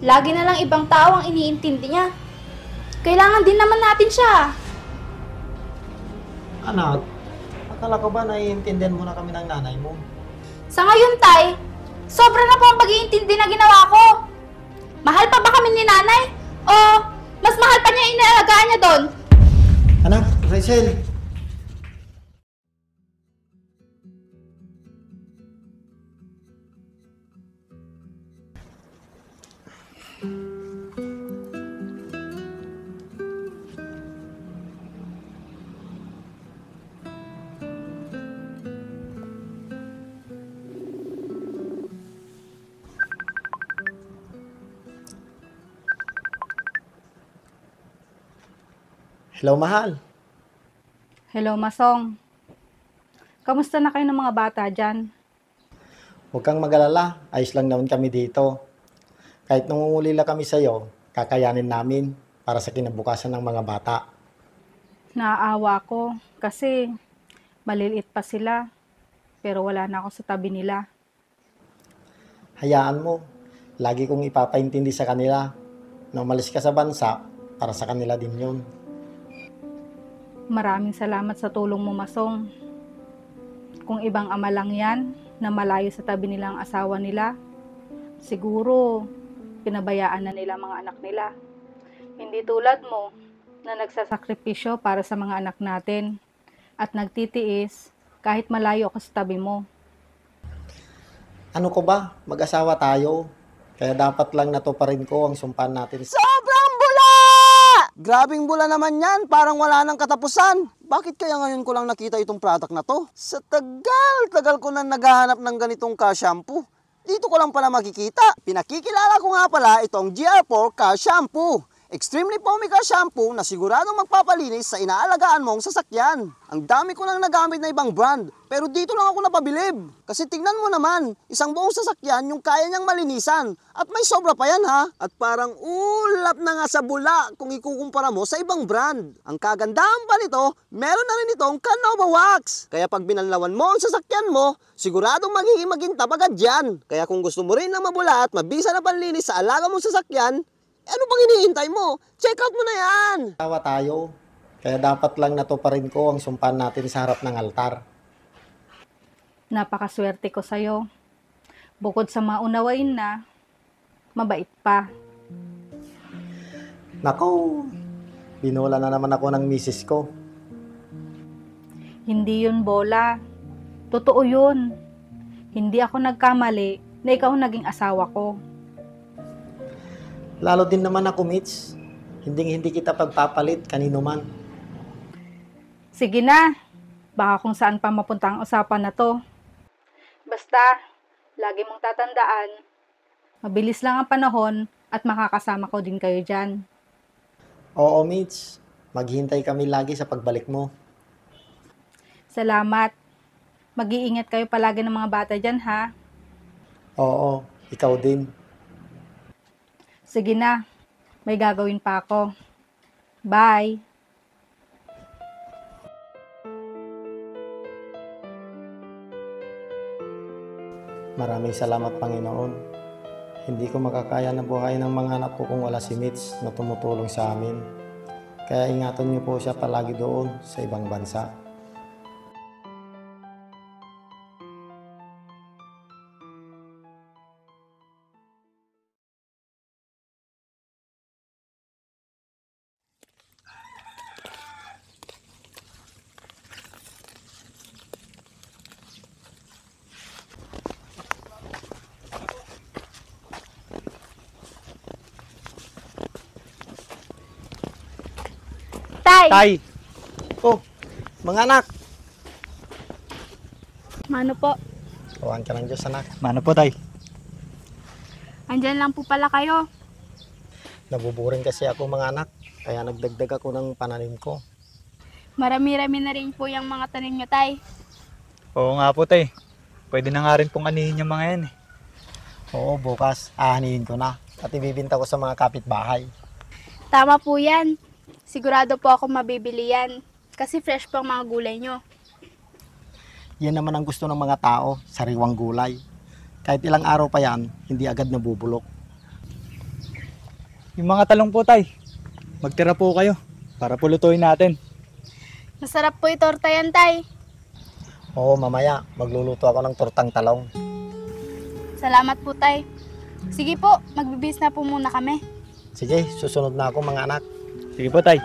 Lagi na lang ibang tao ang iniintindi niya. Kailangan din naman natin siya. Anak, akala ko ba naiintindihan mo na kami ng nanay mo? Sa ngayon, Tay, sobra na po ang pag-iintindi na ginawa ko. Mahal pa ba kami ni nanay? O mas mahal pa niya inaalagaan niya doon? Anak, Rachel. Hello, mahal. Hello, Masong. Kamusta na kayo ng mga bata dyan? Huwag kang mag-alala. Ayos lang naman kami dito. Kahit nangungulila kami sa'yo, kakayanin namin para sa kinabukasan ng mga bata. Naaawa ko kasi maliliit pa sila pero wala na ako sa tabi nila. Hayaan mo. Lagi kong ipapaintindi sa kanila na umalis ka sa bansa para sa kanila din yun. Maraming salamat sa tulong mo, Masong. Kung ibang ama lang yan na malayo sa tabi nilang asawa nila, siguro pinabayaan na nila mga anak nila. Hindi tulad mo na nagsasakripisyo para sa mga anak natin at nagtitiis kahit malayo ako sa tabi mo. Ano ko ba? Mag-asawa tayo. Kaya dapat lang natuparin ko ang sumpan natin. Sobrang bula! Grabing bula naman yan, parang wala nang katapusan. Bakit kaya ngayon ko lang nakita itong product na to? Sa tagal ko na naghahanap ng ganitong ka-shampoo. Dito ko lang pala makikita. Pinakikilala ko nga pala itong GR4 ka-shampoo. Extremely foamy ka-shampoo na siguradong magpapalinis sa inaalagaan mong sasakyan. Ang dami ko nang nagamit na ibang brand, pero dito lang ako napabilib. Kasi tingnan mo naman, isang buong sasakyan yung kaya niyang malinisan. At may sobra pa yan ha. At parang ulap na nga sa bula kung ikukumpara mo sa ibang brand. Ang kagandahan pa nito, meron na rin itong Canova Wax. Kaya pag binanlawan mo ang sasakyan mo, siguradong magiging magintab agad yan. Kaya kung gusto mo rin na mabula at mabisa na panlinis sa alaga mong sasakyan, ano pang iniintay mo? Check out mo na yan! Asawa tayo. Kaya dapat lang natuparin ko ang sumpan natin sa harap ng altar. Napakaswerte ko sa'yo. Bukod sa maunawain na, mabait pa. Nako, binola na naman ako ng misis ko. Hindi yun bola. Totoo yun. Hindi ako nagkamali na ikaw naging asawa ko. Lalo din naman ako, Mitch. Hindi kita pagpapalit kanino man. Sige na. Baka kung saan pa mapunta ang usapan na to. Basta, lagi mong tatandaan, mabilis lang ang panahon at makakasama ko din kayo dyan. Oo, Mitch. Maghihintay kami lagi sa pagbalik mo. Salamat. Mag-iingat kayo palagi ng mga bata dyan, ha? Oo, ikaw din. Sige na. May gagawin pa ako. Bye! Maraming salamat, Panginoon. Hindi ko makakaya na buhayin ng mga anak ko kung wala si Mitch na tumutulong sa amin. Kaya ingatan niyo po siya palagi doon sa ibang bansa. Tay! Oh, mga anak! Mano po? Kawan ka ng Diyos, anak. Mano po, tay? Andyan lang po pala kayo. Nabuburing kasi ako, mga anak. Kaya nagdagdag ako ng pananim ko. Marami-rami na rin po yung mga tanim nyo, Tay. Oo nga po, tay. Pwede na nga rin pong anihin yung mga yan eh. Oo, bukas ahanihin ko na. At ibibinta ko sa mga kapitbahay. Tama po yan. Sigurado po ako mabibili yan. Kasi fresh po ang mga gulay nyo. Yan naman ang gusto ng mga tao, sariwang gulay. Kahit ilang araw pa yan, hindi agad nabubulok. Yung mga talong po tay, magtira po kayo para pulutuin natin. Masarap po yung torta yan, tay. Oo, mamaya magluluto ako ng tortang talong. Salamat po, tay. Sige po, magbibis na po muna kami. Sige, susunod na ako mga anak. Sige po tay.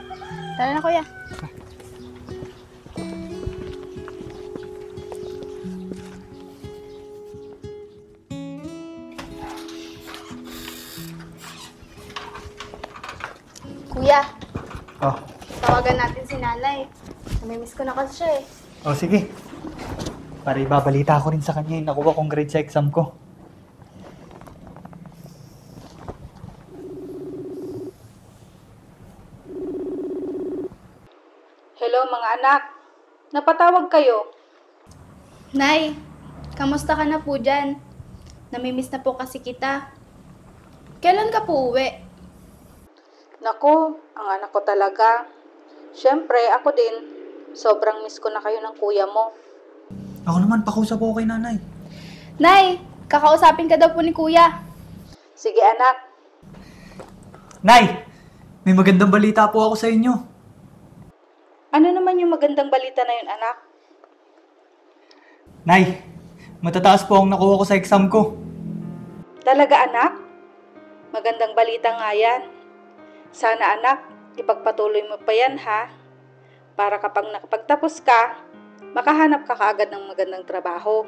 Tara na, kuya. Kuya, Oh, tawagan natin si nanay. Namimiss ko na kasi siya eh. oh sige. Para ibabalita ko rin sa kanya yung nakuha kong grade sa exam ko. Hello mga anak, napatawag kayo. Nay, kamusta ka na po dyan? Namimiss na po kasi kita. Kailan ka po uwi? Nako, ang anak ko talaga. Siyempre, ako din. Sobrang miss ko na kayo ng kuya mo. Ako naman, pakusap po kay nanay. Nay, kakausapin ka daw po ni kuya. Sige anak. Nay! May magandang balita po ako sa inyo. Ano naman yung magandang balita na yun, anak? Nay, matataas po ang nakuha ko sa exam ko. Talaga anak? Magandang balita nga yan. Sana anak, ipagpatuloy mo pa yan ha. Para kapag nakapagtapos ka, makahanap ka kaagad ng magandang trabaho.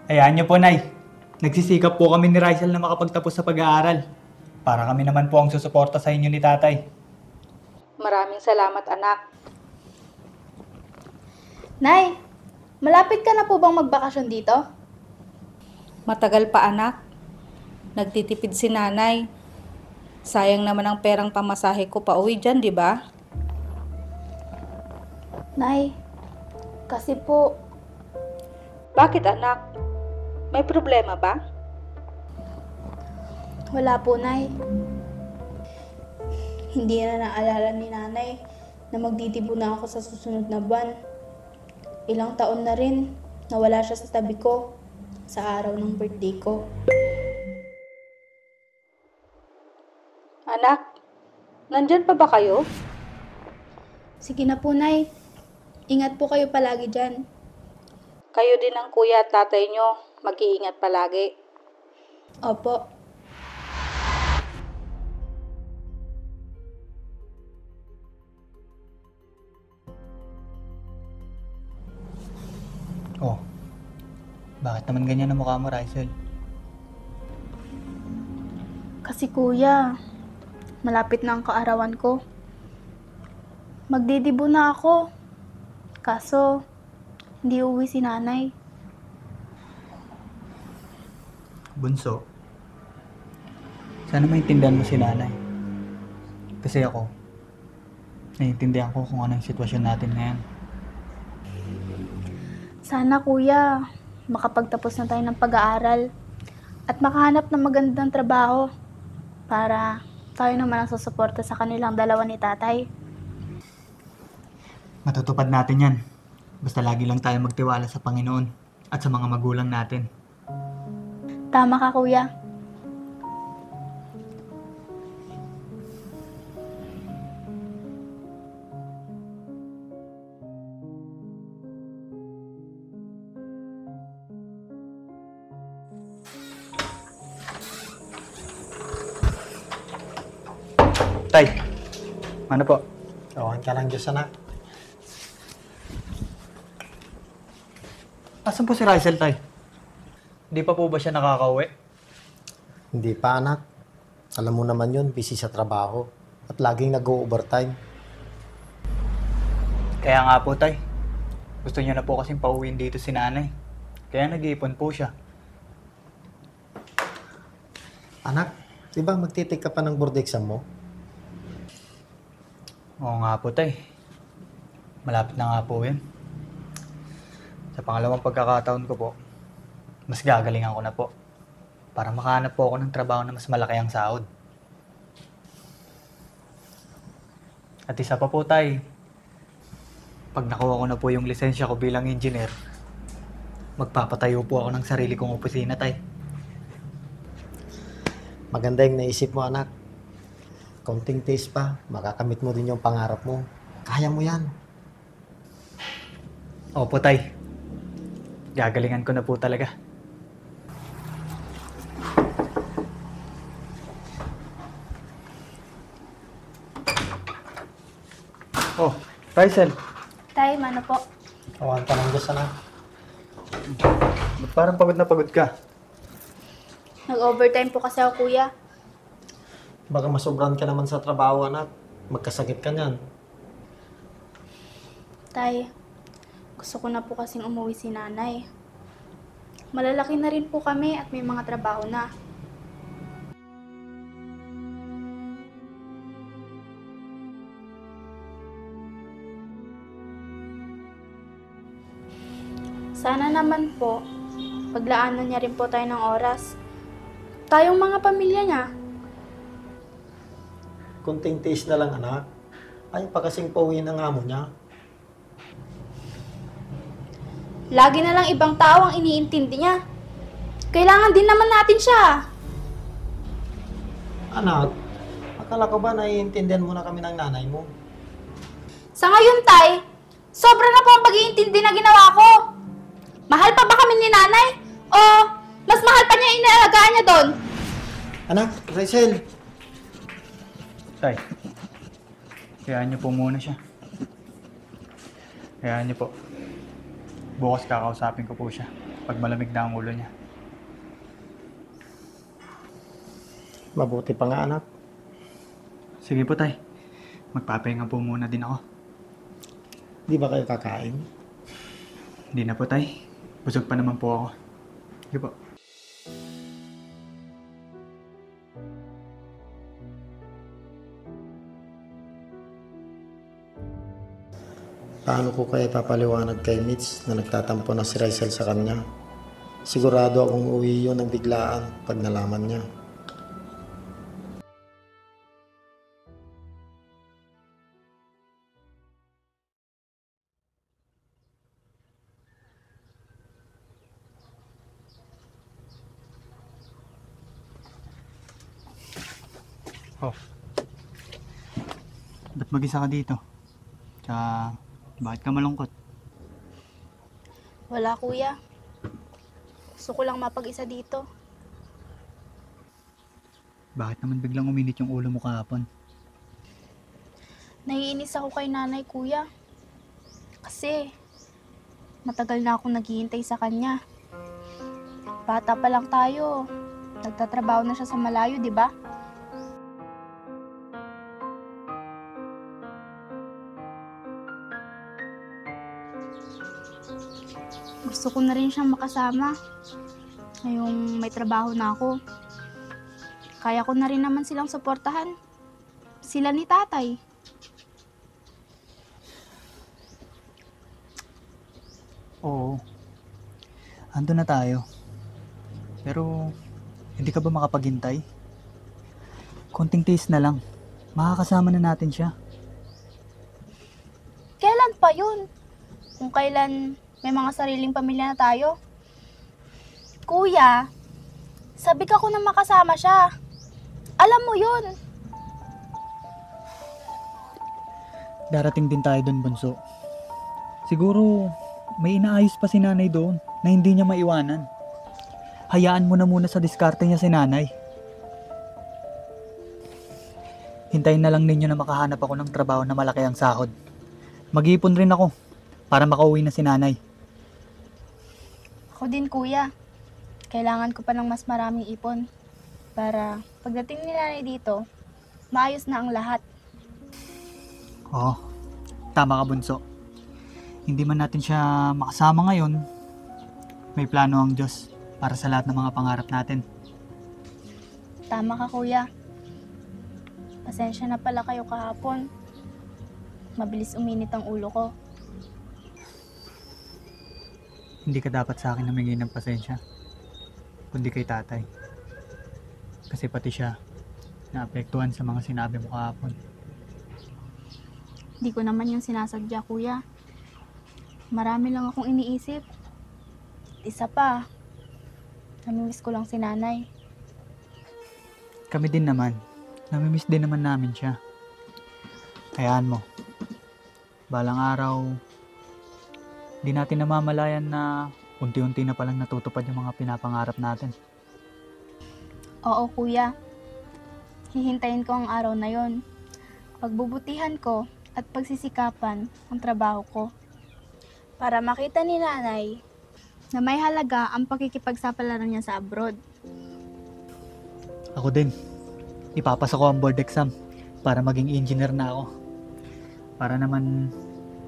Hayaan niyo po, Nay. Nagsisikap po kami ni Rysel na makapagtapos sa pag-aaral. Para kami naman po ang susuporta sa inyo ni tatay. Maraming salamat anak. Nay, malapit ka na po bang magbakasyon dito? Matagal pa anak. Nagtitipid si nanay. Sayang naman ang perang pamasahe ko pa uwi dyan, di ba? Nay, kasi po, Bakit anak? May problema ba? wala po, Nay. Hindi na naalala ni Nanay na magtitibo na ako sa susunod na buwan. Ilang taon na rin nawala siya sa tabi ko sa araw ng birthday ko. Anak, nandyan pa ba kayo? Sige na po, Nay. Ingat po kayo palagi dyan. Kayo din ang kuya at tatay nyo. Mag-iingat palagi. Opo. Oh, bakit naman ganyan ang mukha mo, Rysel? Kasi kuya, malapit na ang kaarawan ko. Magdidibo na ako. Kaso, hindi uuwi si Nanay. Bunso, sana maintindihan mo si nanay. Kasi ako, naiintindihan ko kung ano yung sitwasyon natin ngayon. Sana kuya, makapagtapos na tayo ng pag-aaral at makahanap ng magandang trabaho para tayo naman ang susuporta sa kanilang dalawa ni tatay. Matutupad natin yan. Basta lagi lang tayo magtiwala sa Panginoon at sa mga magulang natin. Tama ka kuya. Tay, ano po? Tawahan ka ng Diyos, anak. Asan po si Rysel, tay? Hindi pa po ba siya nakakauwi? Hindi pa, anak. Alam mo naman yun, busy sa trabaho. At laging nag-o-overtime. Kaya nga po, tay. Gusto niya na po kasing pauwiin dito si nanay. Kaya nag-iipon po siya. Anak, di ba magtitik ka pa ng board exam mo? Oo nga po, tay. Malapit na nga po yun. Sa pangalawang pagkakataon ko po, mas gagalingan ko na po. Para makahanap po ako ng trabaho na mas malaki ang sahod. At isa pa po, tay. Pag nakuha ko na po yung lisensya ko bilang engineer, magpapatayo po ako ng sarili kong opisina, tay. Maganda yung naisip mo, anak. Konting taste pa, makakamit mo din yung pangarap mo. Kaya mo yan. Opo, Tay. Gagalingan ko na po talaga. Oh, Rysel. Tay, mano po? Awan ka ng Diyos, anak. Ba't parang pagod na pagod ka? Nag-overtime po kasi ako, kuya. Baka masobran ka naman sa trabaho, anak. Magkasakit ka niyan. Tay, gusto ko na po kasing umuwi si nanay. Malalaki na rin po kami at may mga trabaho na. Sana naman po, paglaanan niya rin po tayo ng oras. Tayong mga pamilya niya. Konting taste na lang, anak. Ay, pa kasing pauwi ng amo niya. Lagi na lang ibang tao ang iniintindi niya. Kailangan din naman natin siya. Anak, akala ko ba naiintindihan mo na kami ng nanay mo? Sa ngayon, Tay, sobra na po ang pag-iintindi na ginawa ko. Mahal pa ba kami ni nanay? O mas mahal pa niya yung inaalagaan niya doon? Anak, Rachel. Tay, hayaan niyo po muna siya. Hayaan niyo po. Bukas kakausapin ko po siya pag malamig na ang ulo niya. Mabuti pa nga, anak. Sige po, Tay. Magpapahinga po muna din ako. Di ba kayo kakain? Hindi na po, Tay. Busog pa naman po ako. Sige po. Paano ko kaya papaliwanag kay Mitch na nagtatampo na si Rysel sa kanya? Sigurado akong uwi yun ng biglaan pag nalaman niya. Oh. Ba't mag-isa ka dito? Tsaka, bakit ka malungkot? Wala, kuya. Gusto ko lang mapag-isa dito. Bakit naman biglang uminit yung ulo mo kahapon? Naiinis ako kay nanay, kuya. Kasi, matagal na akong naghihintay sa kanya. Bata pa lang tayo. Nagtatrabaho na siya sa malayo, di ba? Gusto ko na rin siyang makasama. Ngayong may trabaho na ako. Kaya ko na rin naman silang suportahan. Sila ni tatay. Oo. Ando na tayo. Pero, hindi ka ba makapaghintay? Konting taste na lang. Makakasama na natin siya. Kailan pa yun? Kung kailan may mga sariling pamilya na tayo? Kuya, sabi ka ko na makasama siya. Alam mo yun. Darating din tayo doon, Bunso. Siguro, may inaayos pa si nanay doon na hindi niya maiwanan. Hayaan mo na muna sa diskarte niya si nanay. Hintayin na lang ninyo na makahanap ako ng trabaho na malaki ang sahod. Mag-iipon rin ako para makauwi na si nanay. Ako din, kuya. Kailangan ko pa ng mas maraming ipon para pagdating ni nanay dito, maayos na ang lahat. Oo, tama ka, Bunso. Hindi man natin siya makasama ngayon, may plano ang Diyos para sa lahat ng mga pangarap natin. Tama ka, kuya. Pasensya na pala kayo kahapon. Mabilis uminit ang ulo ko. Hindi ka dapat sa akin namigay ng pasensya, kundi kay tatay. Kasi pati siya, naapektuhan sa mga sinabi mo kahapon. Hindi ko naman yung sinasadya, kuya. Marami lang akong iniisip. Isa pa, namimiss ko lang si nanay. Kami din naman. Namimiss din naman namin siya. Hayaan mo. Balang araw, di natin namamalayan na unti-unti na palang natutupad yung mga pinapangarap natin. Oo, kuya. Hihintayin ko ang araw na yon. Pagbubutihan ko at pagsisikapan ang trabaho ko. Para makita ni nanay na may halaga ang pakikipagsapalaran niya sa abroad. Ako din. Ipapasa ko ang board exam para maging engineer na ako. Para naman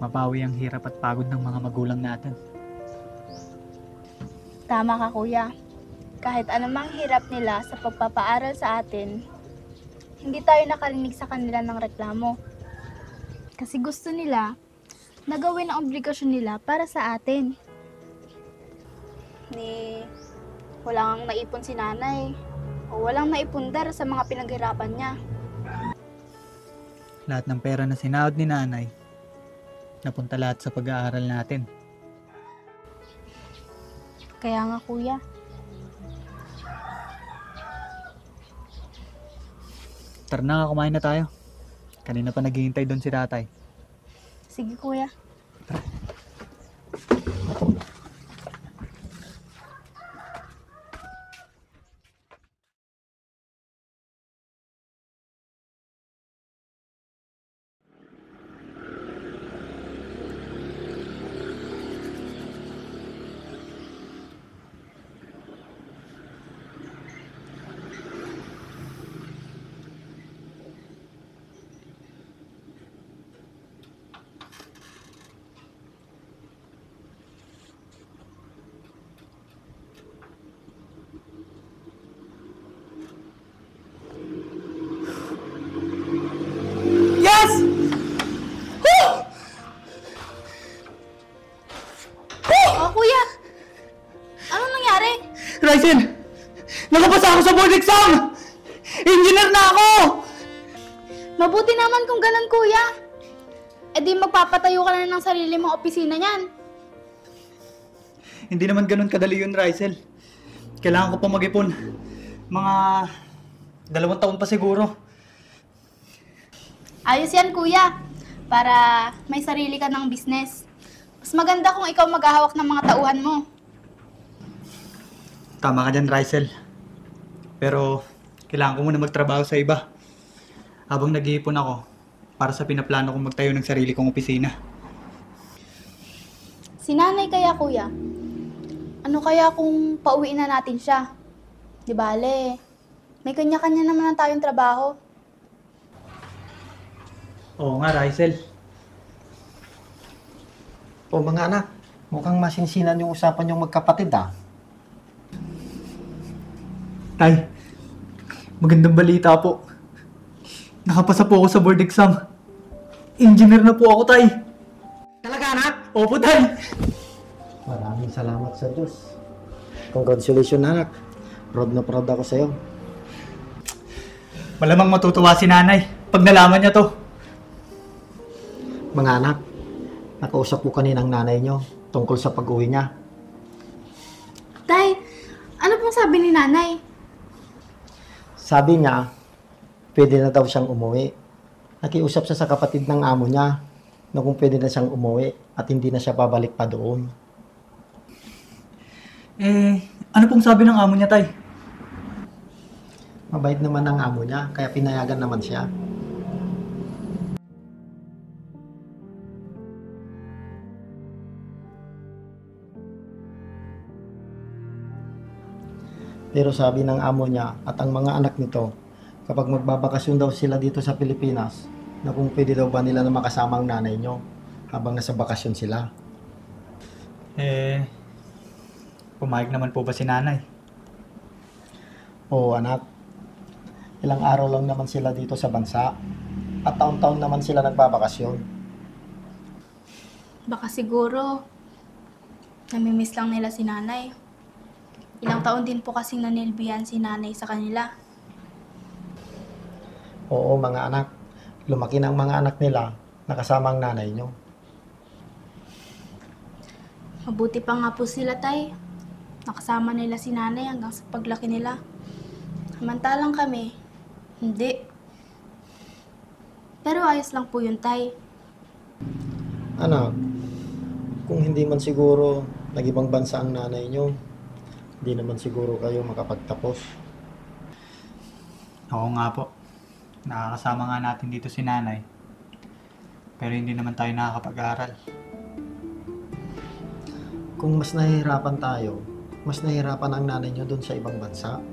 mapawi ang hirap at pagod ng mga magulang natin. Tama ka, kuya. Kahit anumang hirap nila sa pagpapaaral sa atin, hindi tayo nakarinig sa kanila ng reklamo. Kasi gusto nila na gawin ang obligasyon nila para sa atin. Walang naipon si nanay o walang naipundar sa mga pinaghirapan niya. Lahat ng pera na sinahod ni nanay, napunta lahat sa pag-aaral natin. Kaya nga, kuya. Tara na, kumain na tayo. Kanina pa naghihintay doon si tatay. Sige, kuya. Yes! Oh, kuya! Anong nangyari? Ryzen! Nakapasa ako sa board exam! Engineer na ako! Mabuti naman kung ganun, kuya. E di magpapatayo ka na ng sarili mong opisina niyan. Hindi naman ganun kadali yun, Rysel. Kailangan ko pa mag-ipon. Mga 2 taon pa siguro. Ayos yan, kuya. Para may sarili ka ng business. Mas maganda kung ikaw maghahawak ng mga tauhan mo. Tama ka dyan, Rysel. Pero kailangan ko muna magtrabaho sa iba. Habang nag-iipon ako para sa pinaplano kong magtayo ng sarili kong opisina. Si nanay kaya, kuya? Ano kaya kung pauwiin na natin siya? Di bale, may kanya-kanya naman na tayong trabaho. Oo nga, Rysel. O mga anak, mukhang masinsinan yung usapan yung magkapatid Tay, magandang balita po. Nakapasa po ako sa board exam. Engineer na po ako, Tay. Talaga anak? Opo, Tay. Maraming salamat sa Diyos. Congratulations anak. Proud na proud ako sa'yo. Malamang matutuwa si nanay pag nalaman niya to. Mga anak, nakausap ko kaninang nanay nyo tungkol sa pag-uwi niya. Tay, ano pong sabi ni nanay? Sabi niya, pwede na daw siyang umuwi. Nakiusap siya sa kapatid ng amo niya na kung pwede na siyang umuwi at hindi na siya babalik pa doon. Ano pong sabi ng amo niya, Tay? Mabait naman ang amo niya, kaya pinayagan naman siya. Pero sabi ng amo niya at ang mga anak nito, kapag magbabakasyon daw sila dito sa Pilipinas, na kung pwede daw ba nila na makasama ang nanay nyo habang nasa bakasyon sila. Pumayag naman po ba si nanay? Oo anak, ilang araw lang naman sila dito sa bansa at taon-taon naman sila nagbabakasyon. Baka siguro, namimiss lang nila si nanay. Ilang taon din po kasing nanilbihan si nanay sa kanila. Oo mga anak, lumaki na ang mga anak nila nakasama ang nanay nyo. Mabuti pa nga po sila, Tay. Nakasama nila si nanay hanggang sa paglaki nila. Samantalang kami, Hindi. Pero ayos lang po yun, Tay. Anak, kung hindi man siguro nag-ibang bansa ang nanay nyo, hindi naman siguro kayo makapagtapos. Oo nga po. Nakakasama nga natin dito si nanay. Pero hindi naman tayo nakakapag-aral. Kung mas nahihirapan tayo, mas nahihirapan ang nanay nyo doon sa ibang bansa.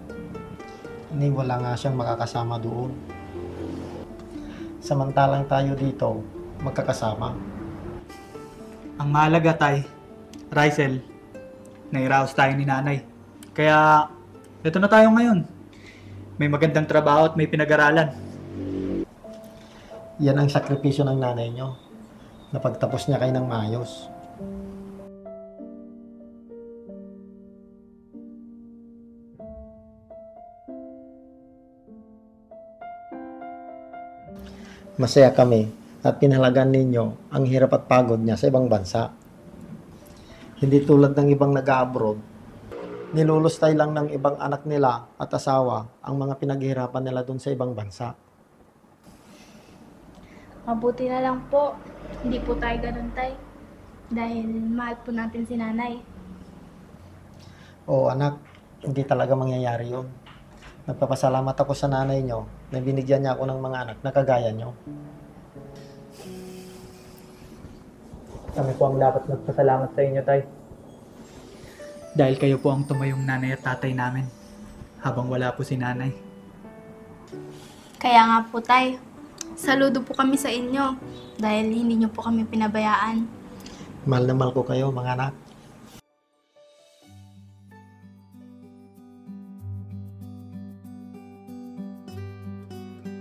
Hindi, wala nga siyang makakasama doon. Samantalang tayo dito, magkakasama. Ang mahalaga, Tay, Rysel, nairaos tayo ni nanay. Kaya, ito na tayo ngayon. May magandang trabaho at may pinag-aralan. Yan ang sakripisyo ng nanay nyo. Napagtapos niya kayo ng maayos. Masaya kami at pinahalagan ninyo ang hirap at pagod niya sa ibang bansa. Hindi tulad ng ibang nag-abroad, nilulustay lang ng ibang anak nila at asawa ang mga pinaghihirapan nila doon sa ibang bansa. Mabuti na lang po. Hindi po tayo ganun, Tay. Dahil mahal po natin si Nanay. Oo anak, hindi talaga mangyayari yun. Nagpapasalamat ako sa nanay nyo na binigyan niya ako ng mga anak na kagaya nyo. Kami po ang dapat magpasalamat sa inyo, Tay. Dahil kayo po ang tumayong nanay at tatay namin habang wala po si nanay. Kaya nga po, Tay. Saludo po kami sa inyo dahil hindi niyo po kami pinabayaan. Mahal na mahal ko kayo mga anak.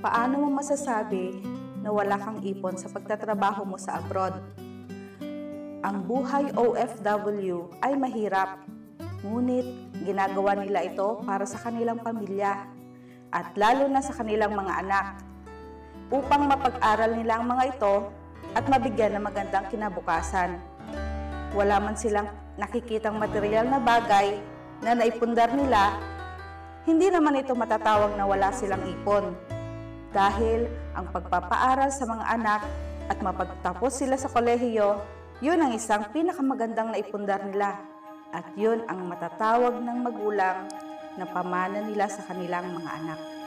Paano mo masasabi na wala kang ipon sa pagtatrabaho mo sa abroad? Ang buhay OFW ay mahirap, ngunit ginagawa nila ito para sa kanilang pamilya at lalo na sa kanilang mga anak upang mapag-aral nila ang mga ito at mabigyan ng magandang kinabukasan. Wala man silang nakikitang material na bagay na naipundar nila, hindi naman ito matatawag na wala silang ipon. Dahil ang pagpapaaral sa mga anak at mapagtapos sila sa kolehiyo, yun ang isang pinakamagandang naipundar nila. At yun ang matatawag ng magulang na pamana nila sa kanilang mga anak.